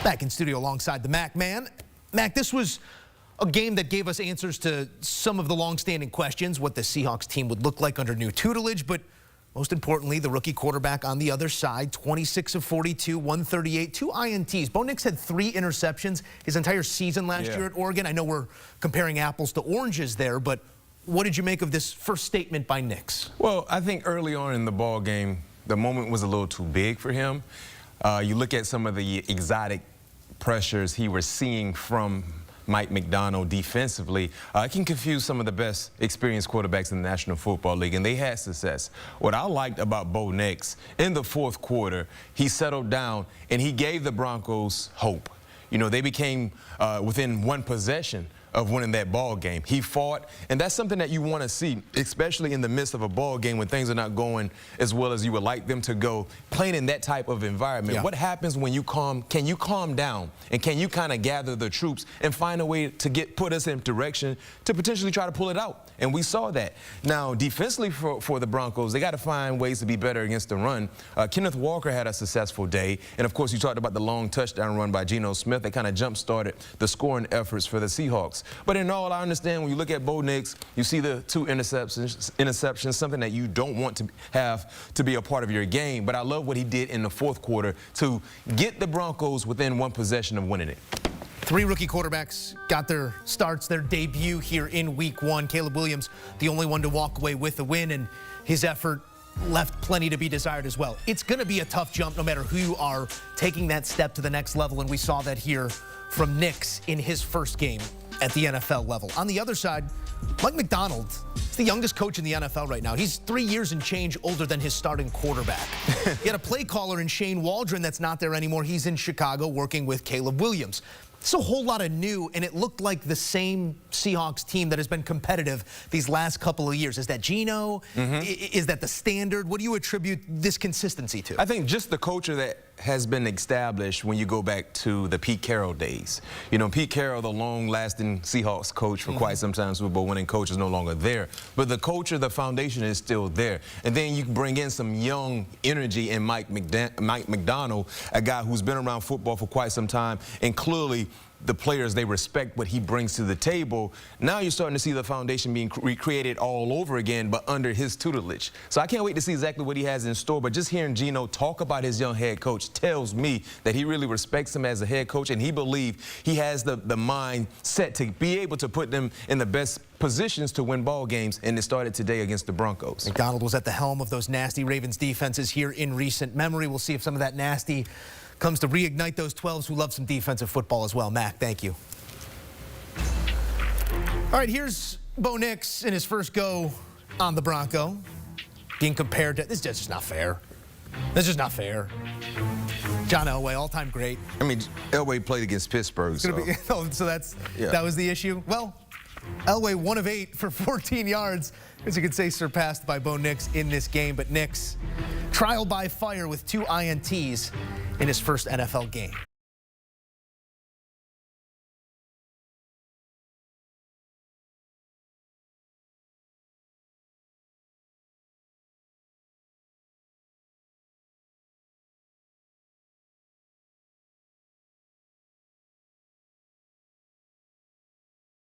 Back in studio alongside the Mac Man. Mac, this was a game that gave us answers to some of the long-standing questions, what the Seahawks team would look like under new tutelage, but most importantly, the rookie quarterback on the other side, 26 of 42, 138, 2 INTs. Bo Nix had 3 interceptions his entire season last year at Oregon. I know we're comparing apples to oranges there, but what did you make of this first statement by Nix? Well, I think early on in the ball game, the moment was a little too big for him. You look at some of the exotic pressures he was seeing from Mike McDonald defensively. It can confuse some of the best experienced quarterbacks in the National Football League, and they had success. What I liked about Bo Nix, in the fourth quarter, he settled down and he gave the Broncos hope. You know, they became within one possession of winning that ball game. He fought, and that's something that you want to see, especially in the midst of a ball game when things are not going as well as you would like them to go. Playing in that type of environment, what happens when you can you calm down, and can you kind of gather the troops and find a way to put us in direction to potentially try to pull it out? And we saw that. Now, defensively for the Broncos, they got to find ways to be better against the run. Kenneth Walker had a successful day, and of course, you talked about the long touchdown run by Geno Smith. That kind of jump-started the scoring efforts for the Seahawks. But in all, I understand when you look at Bo Nix, you see the 2 interceptions, something that you don't want to have to be a part of your game. But I love what he did in the fourth quarter to get the Broncos within one possession of winning it. 3 rookie quarterbacks got their starts, their debut here in Week 1. Caleb Williams, the only one to walk away with the win, and his effort left plenty to be desired as well. It's going to be a tough jump no matter who you are taking that step to the next level, and we saw that here from Nix in his first game at the NFL level. On the other side, Mike McDonald is the youngest coach in the NFL right now. He's 3 years and change older than his starting quarterback. He had a play caller in Shane Waldron that's not there anymore. He's in Chicago working with Caleb Williams. It's a whole lot of new, and it looked like the same Seahawks team that has been competitive these last couple of years. Is that Geno? Is that the standard? What do you attribute this consistency to? I think just the culture that has been established when you go back to the Pete Carroll days. You know, Pete Carroll, the long-lasting Seahawks coach for quite some time, Super Bowl winning coach, is no longer there. But the culture, the foundation is still there. And then you bring in some young energy in Mike McDonald, a guy who's been around football for quite some time, and clearly the players, they respect what he brings to the table. Now you're starting to see the foundation being recreated all over again, but under his tutelage. So I can't wait to see exactly what he has in store. But just hearing Geno talk about his young head coach tells me that he really respects him as a head coach, and he believes he has the mind set to be able to put them in the best positions to win ball games, and it started today against the Broncos. McDonald was at the helm of those nasty Ravens defenses here in recent memory. We'll see if some of that nasty comes to reignite those 12s who love some defensive football as well. Mac, thank you. All right, here's Bo Nix in his first go on the Bronco, being compared to, this is just not fair. This is just not fair. John Elway, all-time great. I mean, Elway played against Pittsburgh, so. That was the issue? Well, Elway 1 of 8 for 14 yards, as you could say, surpassed by Bo Nix in this game. But Nix, trial by fire with 2 INTs in his first NFL game.